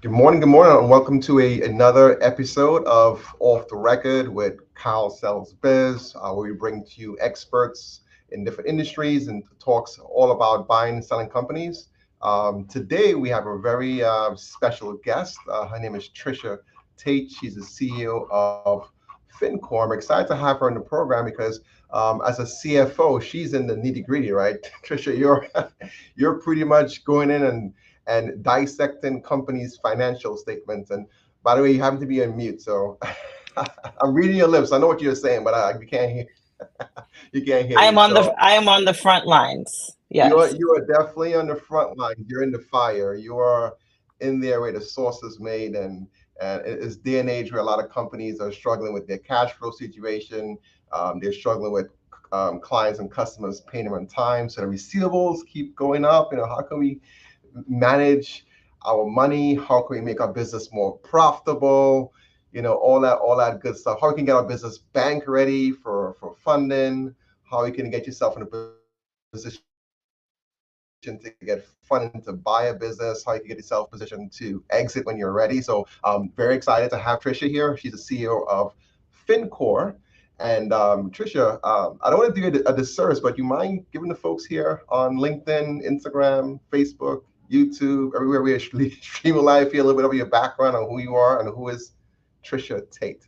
Good morning, and welcome to another episode of Off the Record with KyleSellsBiz, where we bring to you experts in different industries and talks all about buying and selling companies. Today, we have a very special guest. Her name is Tricia Tate. She's the CEO of FinCorp. I'm excited to have her in the program because as a CFO, she's in the nitty gritty, right? Tricia, you're pretty much going in and dissecting companies' financial statements. And by the way, you happen to be on mute, so I'm reading your lips. I know what you're saying, but you can't hear. You can't hear you. So I am on the front lines. you are Yes. you are definitely on the front line. You're in the fire. You are in there where the sauce is made, and it's day and age where a lot of companies are struggling with their cash flow situation. They're struggling with clients and customers paying them on time, so the receivables keep going up. How can we manage our money? How can we make our business more profitable? All that good stuff. How we can get our business bank ready for funding? How you can get yourself in a position to get funding to buy a business? How you can get yourself positioned to exit when you're ready? So very excited to have Tricia here. She's the CEO of FinCore. And Tricia, I don't want to do you a disservice, but you mind giving the folks here on LinkedIn, Instagram, Facebook, YouTube, everywhere we actually stream live here, a little bit of your background on who you are and who is Tricia Tate.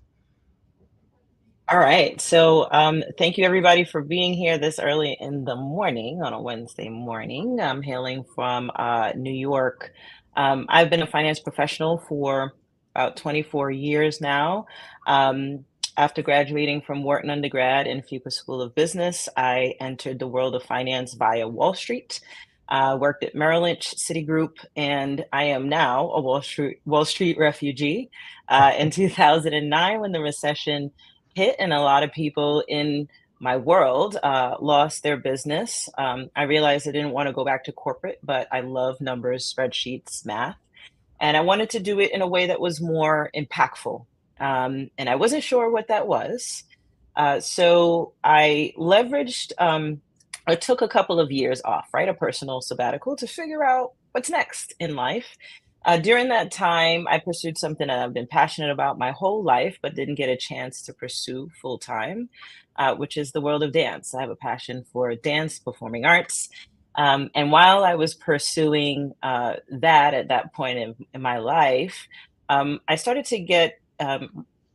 All right. Thank you everybody for being here this early in the morning on a Wednesday morning. I'm hailing from New York. I've been a finance professional for about 24 years now. After graduating from Wharton undergrad and Fuqua School of Business, I entered the world of finance via Wall Street. Worked at Merrill Lynch, Citigroup, and I am now a Wall Street refugee. In 2009, when the recession hit and a lot of people in my world lost their business, I realized I didn't want to go back to corporate, but I love numbers, spreadsheets, math, and I wanted to do it in a way that was more impactful. And I wasn't sure what that was. So I leveraged I took a couple of years off, right? A personal sabbatical to figure out what's next in life. During that time, I pursued something that I've been passionate about my whole life, but didn't get a chance to pursue full time, which is the world of dance. I have a passion for dance, performing arts. And while I was pursuing that at that point in my life, I started to get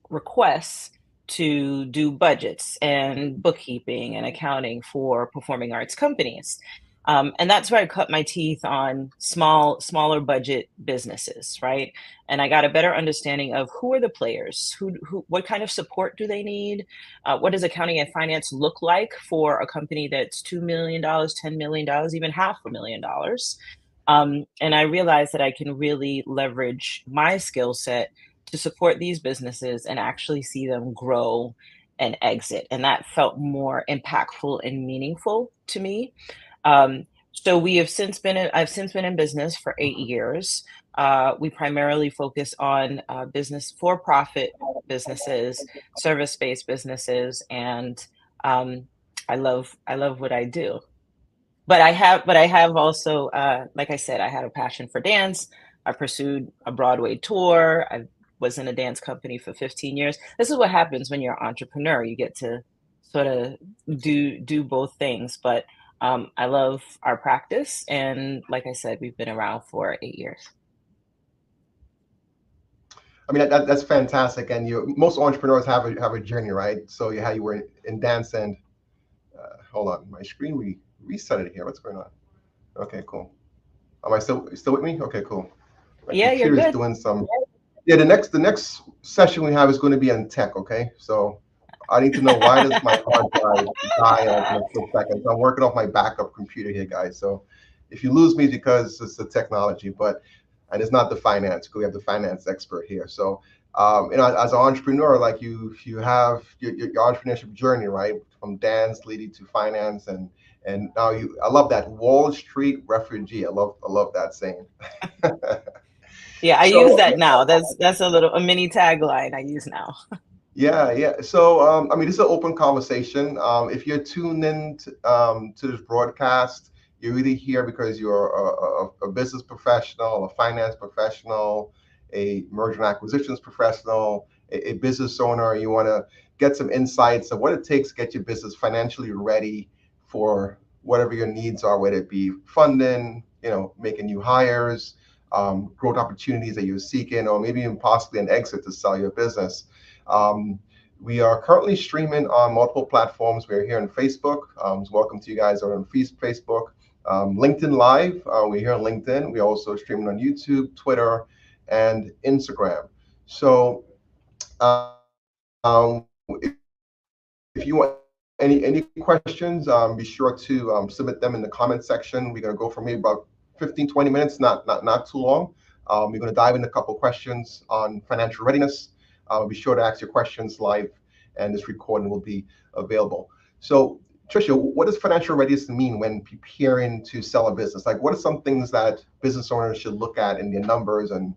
requests to do budgets and bookkeeping and accounting for performing arts companies. And that's where I cut my teeth on smaller budget businesses, right? And I got a better understanding of who are the players, what kind of support do they need, what does accounting and finance look like for a company that's $2 million, $10 million, even $500,000. And I realized that I can really leverage my skill set to support these businesses and actually see them grow and exit. And that felt more impactful and meaningful to me. So I've since been in business for 8 years. We primarily focus on business for-profit businesses, service-based businesses, and I love what I do. But I have also, like I said, I had a passion for dance. I pursued a Broadway tour. I was in a dance company for 15 years. This is what happens when you're an entrepreneur. You get to sort of do both things. But I love our practice, and like I said, we've been around for 8 years. I mean, that's fantastic. And most entrepreneurs have a journey, right? So you were in dance and hold on, my screen reset it here. What's going on? Okay, cool. Am I still with me? Okay, cool. My Yeah, you're computer is good. doing some. Yeah, the next session we have is going to be on tech. Okay, so I need to know why does my hard drive die in a split second. So I'm working off my backup computer here, guys. So if you lose me because it's the technology, and it's not the finance. We have the finance expert here. So as an entrepreneur, like you have your entrepreneurship journey, right, from dance leading to finance, and now I love that Wall Street refugee. I love that saying. Yeah, I use So that now. That's a mini tagline I use now. yeah, yeah. So, I mean, this is an open conversation. If you're tuned in to this broadcast, you're really here because you're a business professional, a finance professional, a merger and acquisitions professional, a business owner. You want to get some insights of what it takes to get your business financially ready for whatever your needs are, whether it be funding, making new hires, growth opportunities that you're seeking, or maybe even possibly an exit to sell your business. We are currently streaming on multiple platforms. We're here on Facebook. So welcome to you guys on Facebook. LinkedIn Live, we're here on LinkedIn. We're also streaming on YouTube, Twitter, and Instagram. So if you want any questions, be sure to submit them in the comment section. We're going to go for maybe about 15, 20 minutes, not too long. We're going to dive into a couple questions on financial readiness. Be sure to ask your questions live, and this recording will be available. So, Tricia, what does financial readiness mean when preparing to sell a business? Like, what are some things that business owners should look at in their numbers, and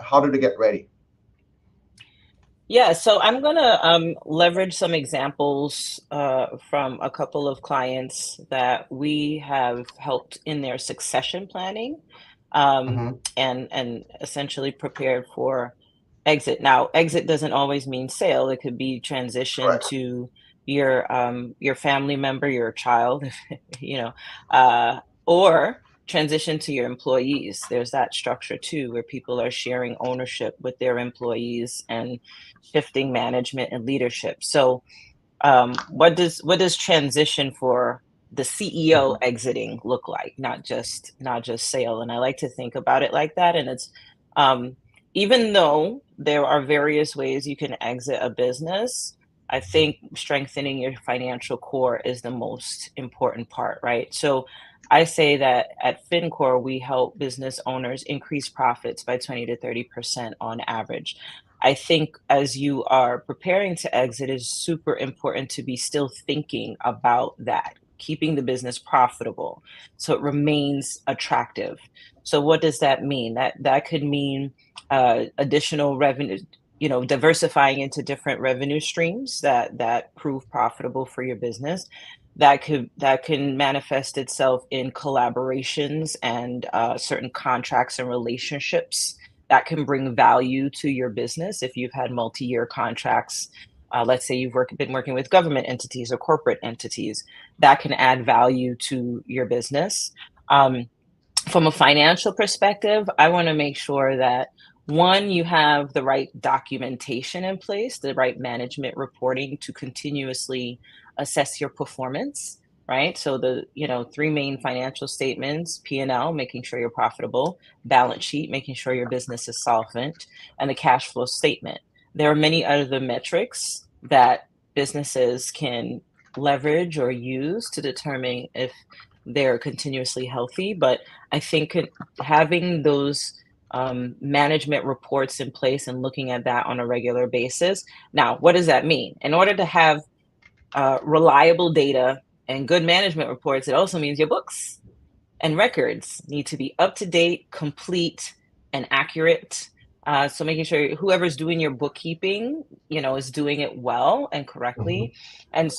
how do they get ready? Yeah, so I'm gonna leverage some examples from a couple of clients that we have helped in their succession planning, Mm-hmm. and essentially prepared for exit. Now, exit doesn't always mean sale. It could be transition Correct. to your family member, your child, you know, uh, or transition to your employees. There's that structure too, where people are sharing ownership with their employees and shifting management and leadership. So, what does transition for the CEO Mm-hmm. exiting look like? Not just sale. And I like to think about it like that. And it's um, even though there are various ways you can exit a business, I think strengthening your financial core is the most important part, right? So I say that at FinCore, we help business owners increase profits by 20 to 30% on average. I think as you are preparing to exit, it's super important to be still thinking about that, keeping the business profitable so it remains attractive. So what does that mean? That could mean additional revenue, diversifying into different revenue streams that prove profitable for your business. That can manifest itself in collaborations and certain contracts and relationships that can bring value to your business if you've had multi-year contracts. Let's say been working with government entities or corporate entities, that can add value to your business. From a financial perspective, I want to make sure that one, you have the right documentation in place, the right management reporting to continuously assess your performance, right? So three main financial statements: P&L, making sure you're profitable; balance sheet, making sure your business is solvent; and the cash flow statement. There are many other metrics that businesses can leverage or use to determine if they're continuously healthy, but I think having those management reports in place and looking at that on a regular basis. Now, what does that mean? In order to have reliable data and good management reports, it also means your books and records need to be up to date, complete, and accurate. So making sure whoever's doing your bookkeeping, is doing it well and Mm-hmm. correctly. And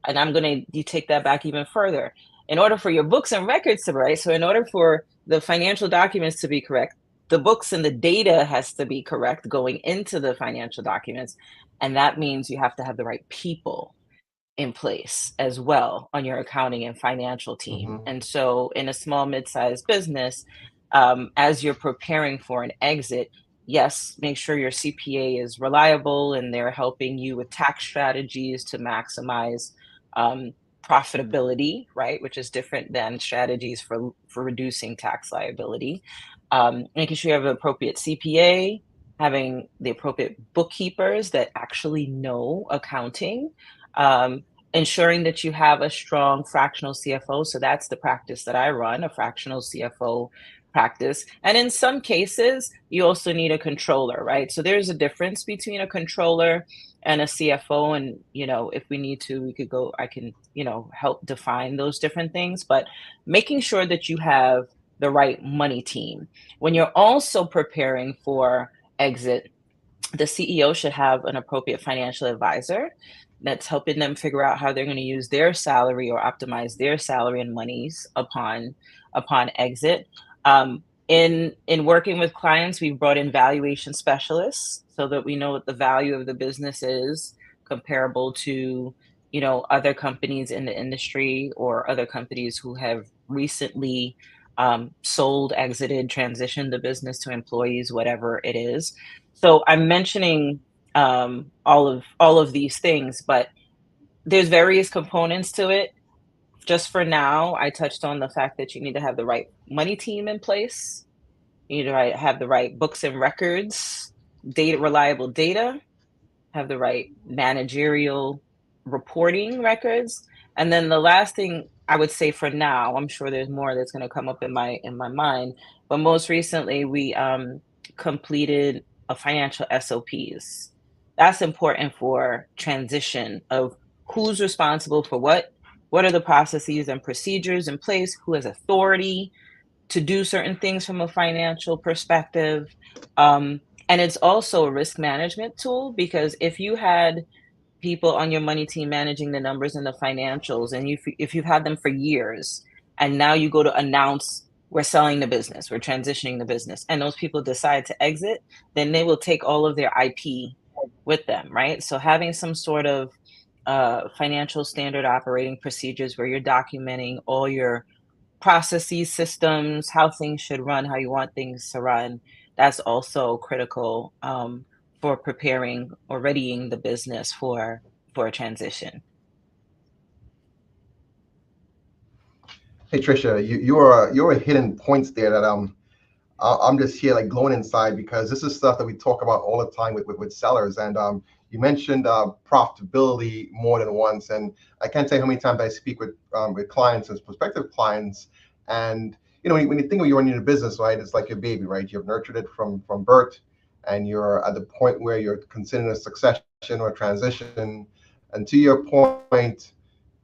I'm going to take that back even further. In order for your books and records to be right, so in order for the financial documents to be correct, the books and the data has to be correct going into the financial documents. And that means you have to have the right people in place as well on your accounting and financial team. Mm-hmm. And so, in a small, mid sized business, as you're preparing for an exit, yes, make sure your CPA is reliable and they're helping you with tax strategies to maximize um, profitability, right? Which is different than strategies for reducing tax liability. Making sure you have an appropriate CPA, having the appropriate bookkeepers that actually know accounting. Um, Ensuring that you have a strong fractional CFO. So that's the practice that I run, a fractional CFO practice. And in some cases, you also need a controller, right? So there's a difference between a controller and a CFO. And, if we need to, I can, help define those different things, but making sure that you have the right money team. When you're also preparing for exit, the CEO should have an appropriate financial advisor that's helping them figure out how they're going to use their salary or optimize their salary and monies upon exit. In working with clients, we've brought in valuation specialists so that we know what the value of the business is comparable to, other companies in the industry or other companies who have recently sold, exited, transitioned the business to employees, whatever it is. So I'm mentioning all of these things, but there's various components to it. Just for now, I touched on the fact that you need to have the right money team in place. You need to have the right books and records, reliable data, have the right managerial reporting records. And then the last thing I would say for now, I'm sure there's more that's going to come up in my mind, but most recently we completed a financial SOPs. That's important for transition of who's responsible for what are the processes and procedures in place, who has authority to do certain things from a financial perspective. Um, and it's also a risk management tool because if you had people on your money team managing the numbers and the financials, and if you've had them for years, and now you go to announce we're selling the business, we're transitioning the business, and those people decide to exit, then they will take all of their IP with them, right? So having some sort of financial standard operating procedures where you're documenting all your processes, systems, how things should run, how you want things to run. That's also critical for preparing or readying the business for a transition. Hey Tricia, you're hitting points there that I'm just here like glowing inside because this is stuff that we talk about all the time with sellers. And you mentioned profitability more than once, and I can't tell you how many times I speak with clients and prospective clients. And when you think of you running a business, right, it's like your baby, right? You've nurtured it from birth, and you're at the point where you're considering a succession or a transition. And to your point,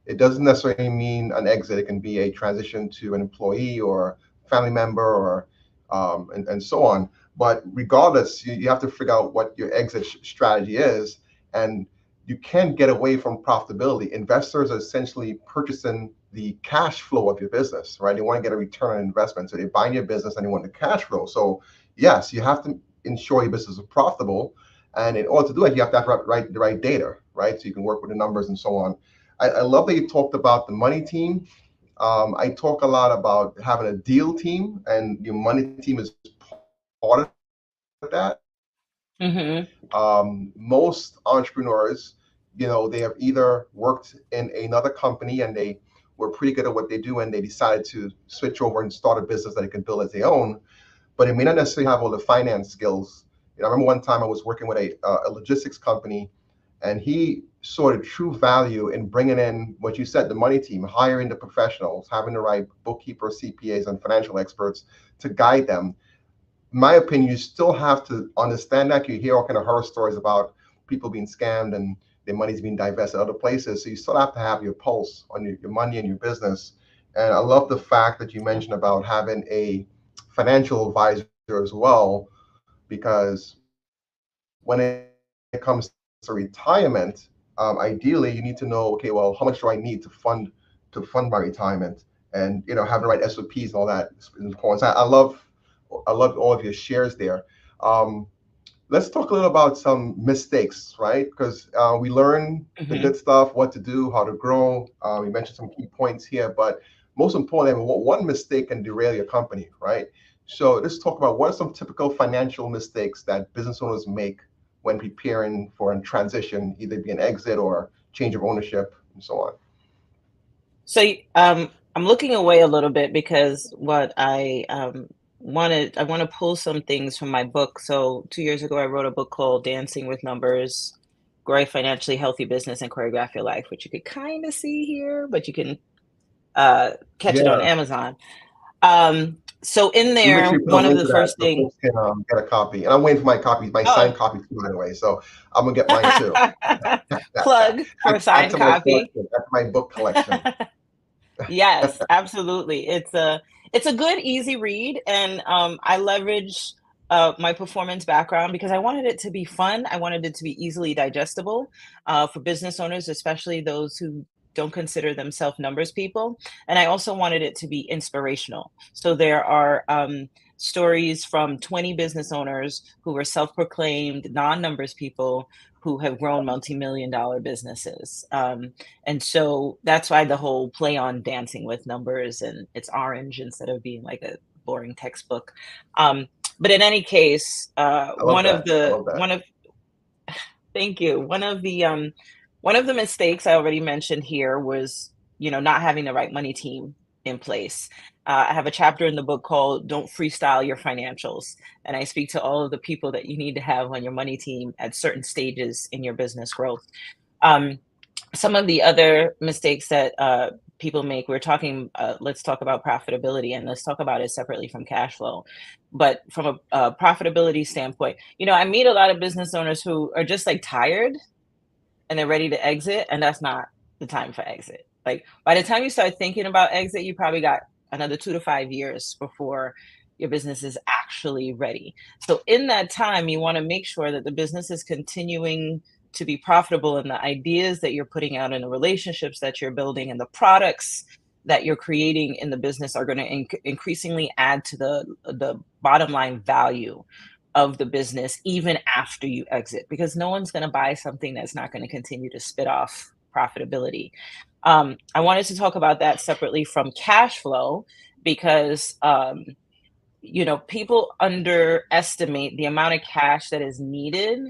it doesn't necessarily mean an exit. It can be a transition to an employee or family member or and so on. But regardless, you have to figure out what your exit strategy is, and you can't get away from profitability. Investors are essentially purchasing the cash flow of your business, right? They want to get a return on investment, so they buy your business and they want the cash flow. So yes, you have to ensure your business is profitable, and in order to do it, you have to have the right data, right? So you can work with the numbers and so on. I love that you talked about the money team. I talk a lot about having a deal team, and your money team is part of that. Mm-hmm. Most entrepreneurs, they have either worked in another company and they were pretty good at what they do, and they decided to switch over and start a business that they can build as their own, but it may not necessarily have all the finance skills. I remember one time I was working with a logistics company, and he saw the true value in bringing in what you said, the money team, hiring the professionals, having the right bookkeepers, CPAs, and financial experts to guide them. In my opinion, you still have to understand that. You hear all kind of horror stories about people being scammed and their money's being divested other places. So you still have to have your pulse on your money and your business. And I love the fact that you mentioned about having a financial advisor as well, because when it comes to retirement, ideally you need to know, okay, well, how much do I need to fund my retirement, and have the right SOPs and all that is important. So I love all of your shares there. Um, let's talk a little about some mistakes, right? Because we learn the Mm-hmm. good stuff, what to do, how to grow. We mentioned some key points here, but most importantly, one mistake can derail your company, right? So let's talk about what are some typical financial mistakes that business owners make when preparing for a transition, either be an exit or change of ownership and so on. So I'm looking away a little bit because what I want to pull some things from my book. So 2 years ago, I wrote a book called Dancing with Numbers, Grow a Financially Healthy Business and Choreograph Your Life, which you could kind of see here, but you can catch it on Yeah, Amazon. So in we make sure there, you put a one of link the to that first so things. folks can get a copy. And I'm waiting for my copies, my signed Oh, copies too, by the way. So I'm gonna get mine too. plug for a Add signed to my copy. collection. Add to my book collection. Yes, absolutely. It's a good, easy read, and I leverage my performance background because I wanted it to be fun. I wanted it to be easily digestible for business owners, especially those who don't consider themselves numbers people. And I also wanted it to be inspirational. So there are stories from 20 business owners who were self-proclaimed non-numbers people who have grown multi-million dollar businesses. And so that's why the whole play on dancing with numbers, and it's orange instead of being like a boring textbook. But in any case, I love that. I love that. one of thank you. One of the mistakes I already mentioned here was, not having the right money team in place. I have a chapter in the book called "Don't Freestyle Your Financials," and I speak to all of the people that you need to have on your money team at certain stages in your business growth. Um, some of the other mistakes that people make, we're talking, let's talk about profitability, and let's talk about it separately from cash flow. But from a profitability standpoint, I meet a lot of business owners who are just like tired and they're ready to exit, and that's not the time for exit. Like by the time you start thinking about exit, you probably got another 2 to 5 years before your business is actually ready. So in that time, you want to make sure that the business is continuing to be profitable, and the ideas that you're putting out and the relationships that you're building and the products that you're creating in the business are going to increasingly add to the bottom line value of the business even after you exit, because no one's going to buy something that's not going to continue to spit off profitability. I wanted to talk about that separately from cash flow because people underestimate the amount of cash that is needed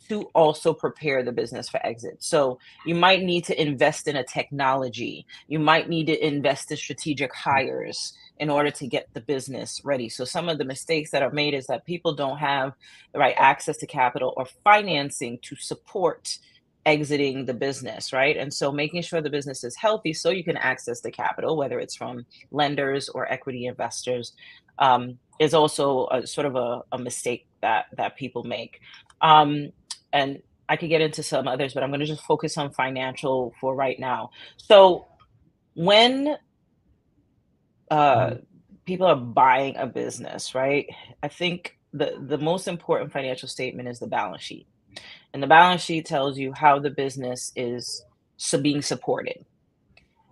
to also prepare the business for exit. So you might need to invest in a technology. You might need to invest in strategic hires in order to get the business ready. So some of the mistakes that are made is that people don't have the right access to capital or financing to support exiting the business, right? And so making sure the business is healthy so you can access the capital, whether it's from lenders or equity investors, is also a sort of a mistake that people make. And I could get into some others, but I'm going to just focus on financial for right now. So when uh, Mhm. people are buying a business, right? I think the most important financial statement is the balance sheet, and the balance sheet tells you how the business is being supported.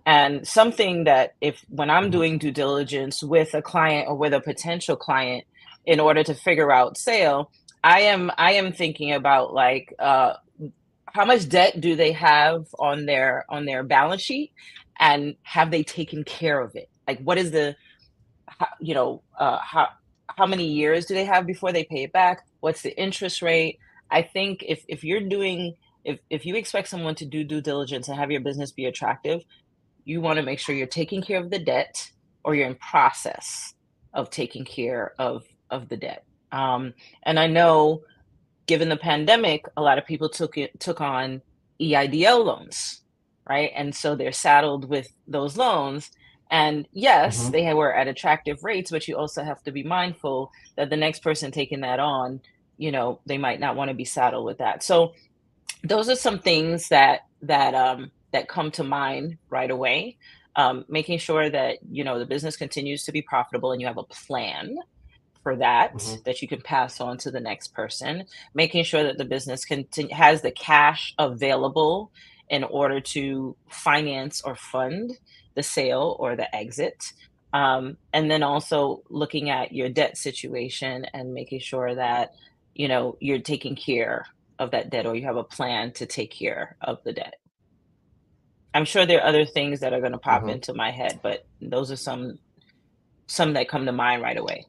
And something that if when I'm Mhm. doing due diligence with a client or with a potential client in order to figure out sale, I am thinking about like how much debt do they have on their balance sheet, and have they taken care of it? Like what is the how many years do they have before they pay it back? What's the interest rate? I think if you're doing if you expect someone to do due diligence and have your business be attractive, you want to make sure you're taking care of the debt, or you're in process of taking care of the debt. And I know, given the pandemic, a lot of people took on EIDL loans, right? And so they're saddled with those loans. And yes, Mhm. they were at attractive rates, but you also have to be mindful that the next person taking that on, they might not want to be saddled with that. So those are some things that come to mind right away. Making sure that the business continues to be profitable and you have a plan for that Mhm. that you can pass on to the next person. Making sure that the business has the cash available in order to finance or fund the sale or the exit. And then also looking at your debt situation and making sure that you're taking care of that debt, or you have a plan to take care of the debt. I'm sure there are other things that are going to pop Mhm. into my head, but those are some that come to mind right away.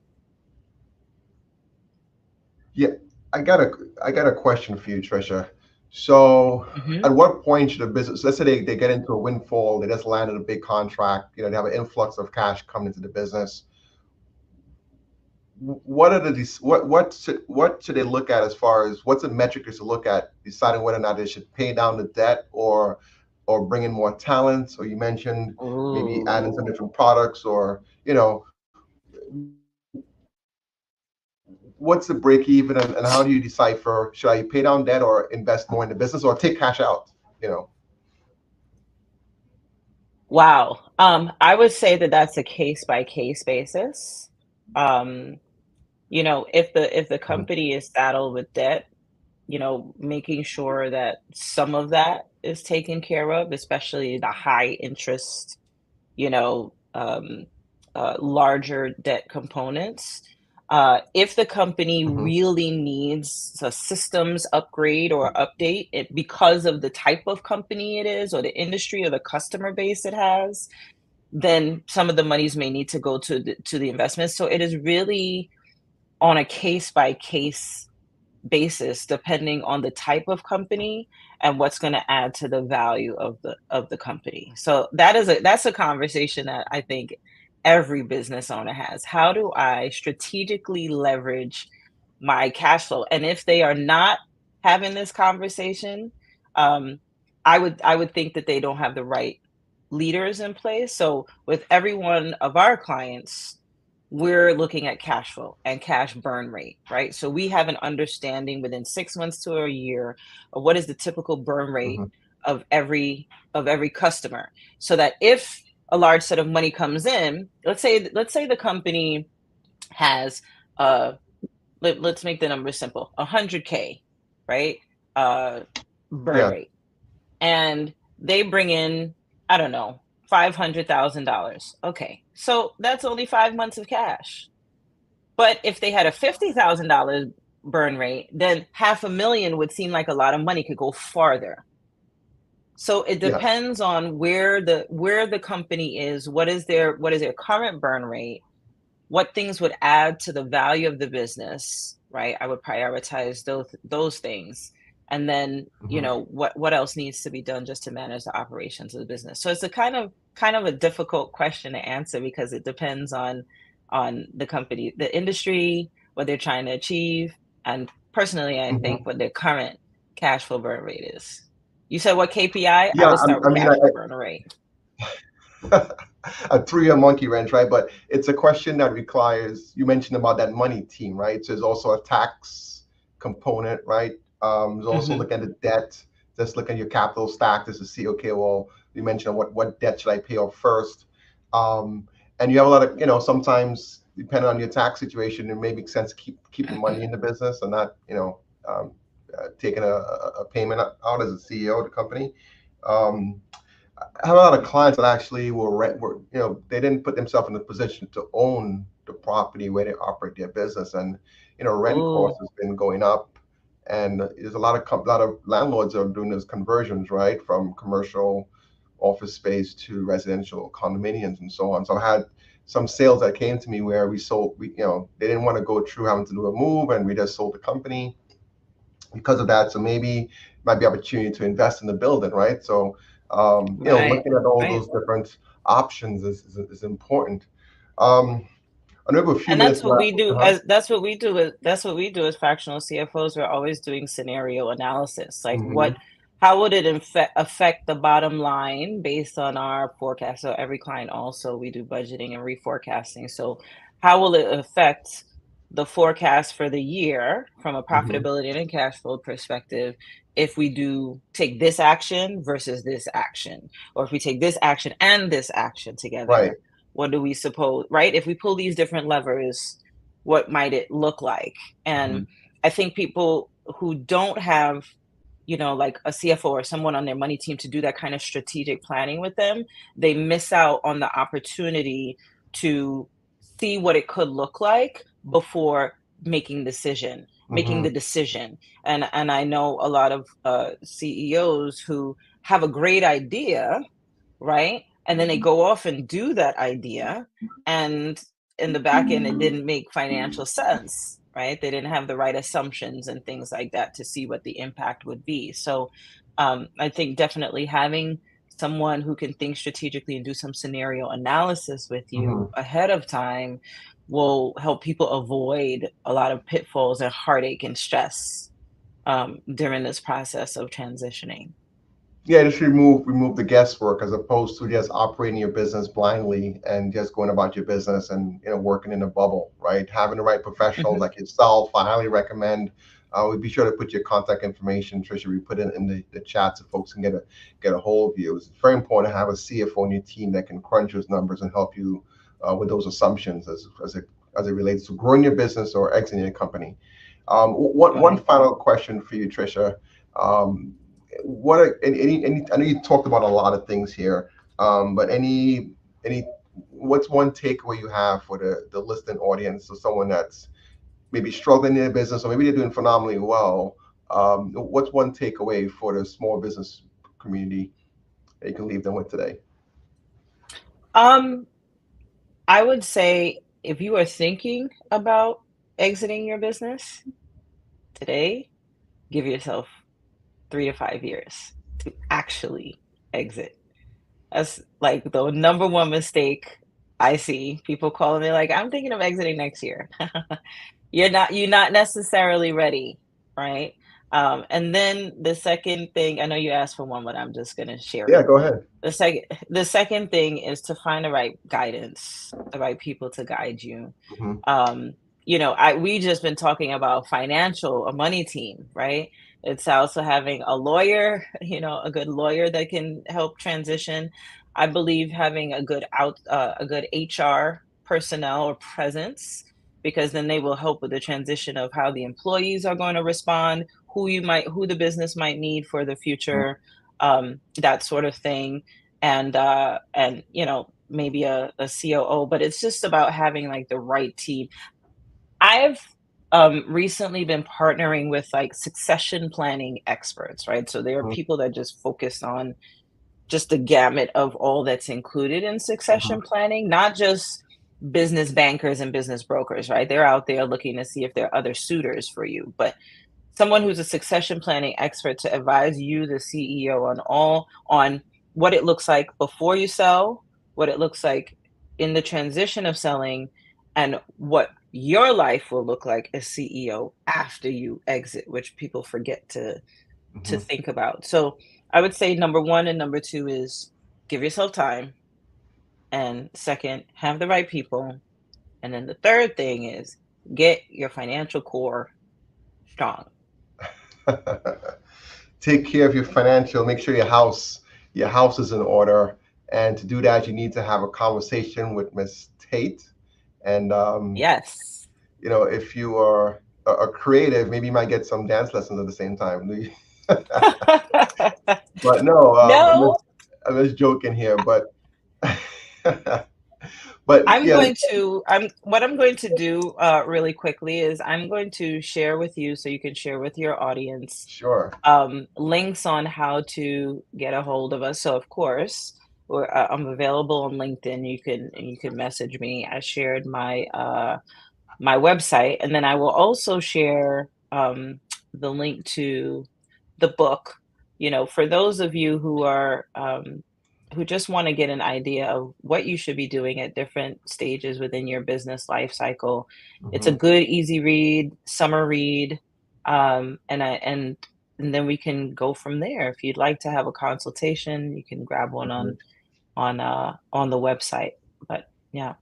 Yeah, I got a question for you, Tricia. So, Hmm. at what point should a business, let's say they get into a windfall, they just landed a big contract, they have an influx of cash coming into the business. What are the what should they look at as far as what's a metric to look at deciding whether or not they should pay down the debt or bring in more talents, or you mentioned maybe adding some Ooh. different products, or what's the break even, and how do you decipher should I pay down debt or invest more in the business or take cash out? You know. Wow. I would say that that's a case by case basis. Um, if the Mhm. company is saddled with debt, making sure that some of that is taken care of, especially the high interest, you know, larger debt components. If the company Hmm. really needs a systems upgrade or update it because of the type of company it is, or the industry or the customer base it has, then some of the monies may need to go to the investments. So it is really on a case by case basis depending on the type of company and what's going to add to the value of the company. So that's a conversation that I think every business owner has. How do I strategically leverage my cash flow? And if they are not having this conversation, um, I would think that they don't have the right leaders in place. So with every one of our clients, we're looking at cash flow and cash burn rate, right? So we have an understanding within 6 months to a year of what is the typical burn rate Hmm. of every customer. So that if a large set of money comes in, let's say the company has let's make the number simple, 100K, right? Uh burn Yeah. rate. And they bring in, I don't know, $500,000. Okay. So that's only 5 months of cash. But if they had a $50,000 burn rate, then 500,000 would seem like a lot of money, could go farther. So it Yes. depends on where the company is, what is their current burn rate, what things would add to the value of the business, right? I would prioritize those things. And then, Hmm. what else needs to be done just to manage the operations of the business. So it's a kind of a difficult question to answer because it depends on the company, the industry, what they're trying to achieve, and personally, I think Hmm. what their current cash flow burn rate is. You said what KPI? I Yeah. would start I with mean, cash flow burn rate. a three-year monkey wrench, right? But it's a question that requires, you mentioned about that money team, right? So there's also a tax component, right? There's also Hmm. looking at the debt, just looking at your capital stack just to see, okay, well, you mentioned what debt should I pay off first? Um, and you have a lot of, sometimes depending on your tax situation, it may make sense to keep the money in the business and not, taking a payment out as a CEO of the company. Um, I have a lot of clients that actually they didn't put themselves in the position to own the property where they operate their business, and rent Ooh, costs has been going up, and there's a lot of landlords are doing those conversions, right, from commercial office space to residential condominiums and so on. So I had some sales that came to me where they didn't want to go through having to do a move, and we just sold the company because of that. So maybe might be opportunity to invest in the building, right? So right, looking at all right. those different options is important. Um, I know we have a few And minutes that's what left. we do Uh-huh. as that's what we do as that's what we do as fractional CFOs. We're always doing scenario analysis. Like Hmm. how would it affect the bottom line based on our forecast? So every client also we do budgeting and reforecasting. So how will it affect the forecast for the year from a Hmm. profitability and a cash flow perspective if we do take this action versus this action, or if we take this action and this action Right. together? What do we suppose, right? If we pull these different levers, what might it look like? Hmm. And I think people who don't have, like a CFO or someone on their money team to do that kind of strategic planning with them, they miss out on the opportunity to see what it could look like before making Hmm. the decision. And I know a lot of CEOs who have a great idea, right? And then they go off and do that idea, and in the back end, it didn't make financial sense, right? They didn't have the right assumptions and things like that to see what the impact would be. So, I think definitely having someone who can think strategically and do some scenario analysis with Hmm. you ahead of time will help people avoid a lot of pitfalls and heartache and stress during this process of transitioning. Yeah, just remove the guesswork as opposed to just operating your business blindly and just going about your business and working in a bubble, right? Having the right professionals Mhm. like yourself, I highly recommend. We'd be sure to put your contact information, Tricia. We put it in the chat so folks can get a hold of you. It's very important to have a CFO on your team that can crunch those numbers and help you with those assumptions as it relates to growing your business or exiting your company. One Right. final question for you, Tricia. Um, I know you talked about a lot of things here, but any what's one takeaway you have for the listening audience, or someone that's maybe struggling in their business, or maybe they're doing phenomenally well? What's one takeaway for the small business community that you can leave them with today? Um, I would say if you are thinking about exiting your business today, give yourself 3 to 5 years to actually exit. That's like the number one mistake I see people calling me like, I'm thinking of exiting next year. You're not necessarily ready, right? And then the second thing, I know you asked for one, but I'm just gonna share Yeah, it. go ahead. The second thing is to find the right guidance, the right people to guide you. Hmm. Um, we just been talking about financial, a money team, right? It's also having a lawyer, a good lawyer that can help transition. I believe having a good HR personnel or presence, because then they will help with the transition of how the employees are going to respond, who the business might need for the future, that sort of thing. And maybe a COO, but it's just about having like the right team. I've recently been partnering with like succession planning experts, right? So there are Hmm. people that just focus on just the gamut of all that's included in succession planning, not just business bankers and business brokers, right? They're out there looking to see if there are other suitors for you, but someone who's a succession planning expert to advise you, the CEO, on what it looks like before you sell, what it looks like in the transition of selling, and what your life will look like as CEO after you exit, which people forget to Hmm. think about. So I would say number one and number two is give yourself time. And second, have the right people. And then the third thing is get your financial core strong. Take care of your financial. Make sure your house is in order. And to do that, you need to have a conversation with Miss Tate. And Yes. if you are a creative, maybe you might get some dance lessons at the same time. But no, No, I'm just joking here. But but yeah, what I'm going to do really quickly is I'm going to share with you so you can share with your audience sure. links on how to get a hold of us. So of course, I'm available on LinkedIn. You can message me. I shared my website, and then I will also share the link to the book. For those of you who just want to get an idea of what you should be doing at different stages within your business life cycle. It's a Hmm. good, easy read, summer read, and then we can go from there. If you'd like to have a consultation, you can grab one Hmm. on the website. But yeah.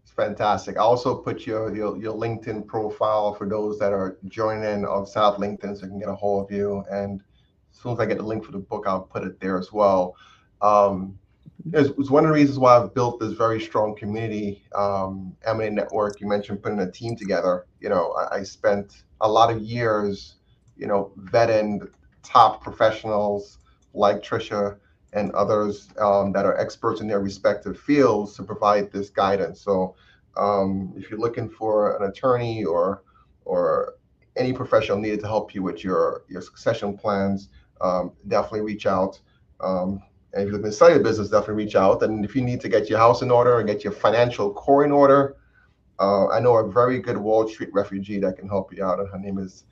It's fantastic. I also put your LinkedIn profile for those that are joining on South LinkedIn, so I can get a hold of you. And as soon as I get the link for the book, I'll put it there as well. Um, it's one of the reasons why I've built this very strong community, M&A network. You mentioned putting a team together. I spent a lot of years, vetting top professionals like Tricia and others that are experts in their respective fields to provide this guidance. So, if you're looking for an attorney or any professional needed to help you with your succession plans, definitely reach out. And if you're looking to sell your business, definitely reach out. And if you need to get your house in order and get your financial core in order, I know a very good Wall Street refugee that can help you out, and her name is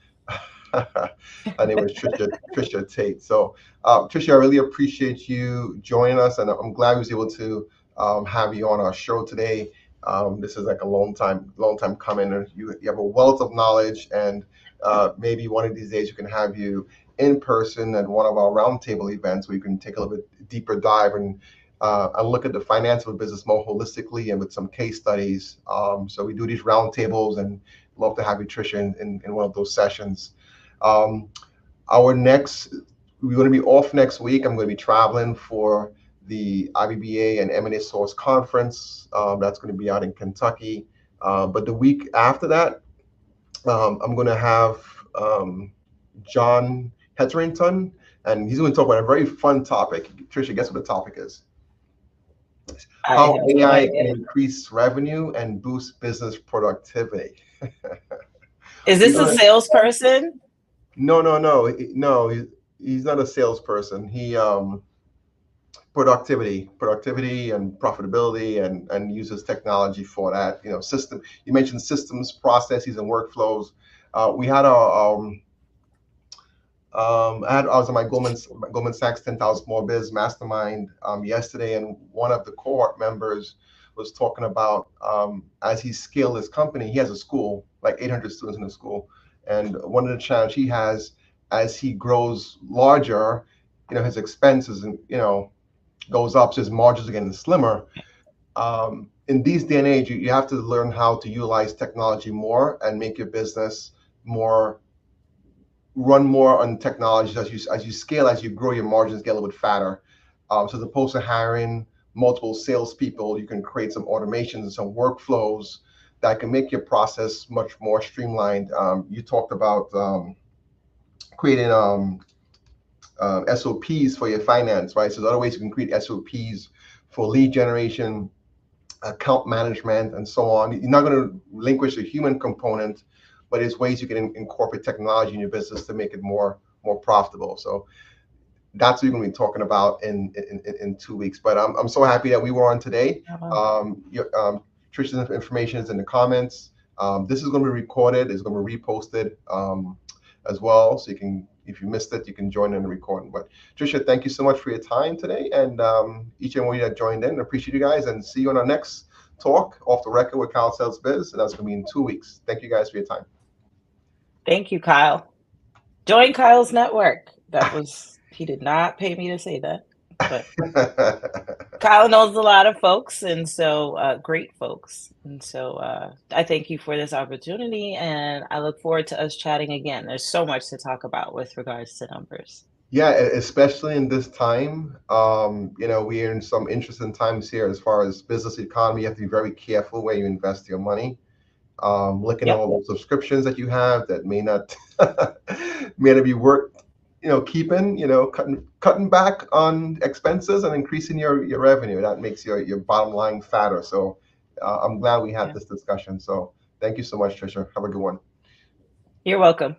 Tricia Tate. So, Tricia, I really appreciate you joining us, and I'm glad we was able to have you on our show today. This is like a long time coming, and you have a wealth of knowledge, and maybe one of these days we can have you in person at one of our roundtable events where you can take a little bit deeper dive and look at the finance of the business more holistically and with some case studies. So we do these roundtables, and love to have you, Tricia, in one of those sessions. Um, our next, we're going to be off next week. I'm going to be traveling for the IBBA and M&A Source Conference. That's going to be out in Kentucky. But the week after that, I'm going to have John Hetherington and he's going to talk about a very fun topic. Tricia, guess what the topic is? I How have no AI can idea. increase revenue and boost business productivity. Is We're this a gonna, salesperson? no. He's not a salesperson. Productivity and profitability, and uses technology for that. System. You mentioned systems, processes, and workflows. We had I was in my Goldman Sachs 10,000 Small Biz Mastermind yesterday, and one of the cohort members was talking about as he scaled his company, he has a school, like 800 students in the school, and one of the challenges he has as he grows larger, his expenses and goes up, so his margins are getting slimmer. In these day and age, you have to learn how to utilize technology more and make your business run more on technology as you scale, as you grow, your margins get a little bit fatter. So as opposed to hiring multiple salespeople, you can create some automations and some workflows that can make your process much more streamlined. You talked about creating SOPs for your finance, right? So there's other ways you can create SOPs for lead generation, account management, and so on. You're not going to relinquish the human component, but there's ways you can incorporate technology in your business to make it more profitable. So that's what we're going to be talking about in 2 weeks. But I'm so happy that we were on today. Tricia's information is in the comments. This is going to be recorded. It's going to be reposted as well. So you can, if you missed it, you can join in the recording. But Tricia, thank you so much for your time today, and each and one of you that joined in. I appreciate you guys, and see you on our next talk off the record with KyleSellsBiz, and that's going to be in 2 weeks. Thank you guys for your time. Thank you, Kyle. Join Kyle's network. He did not pay me to say that, but Kyle knows a lot of folks, and so great folks. And so I thank you for this opportunity, and I look forward to us chatting again. There's so much to talk about with regards to numbers. Yeah, especially in this time, we're in some interesting times here as far as business economy. You have to be very careful where you invest your money. Looking at Yep. all those subscriptions that you have that may not be worth keeping. Cutting back on expenses and increasing your revenue. That makes your bottom line fatter. So I'm glad we had this discussion. So thank you so much, Tricia. Have a good one. You're welcome.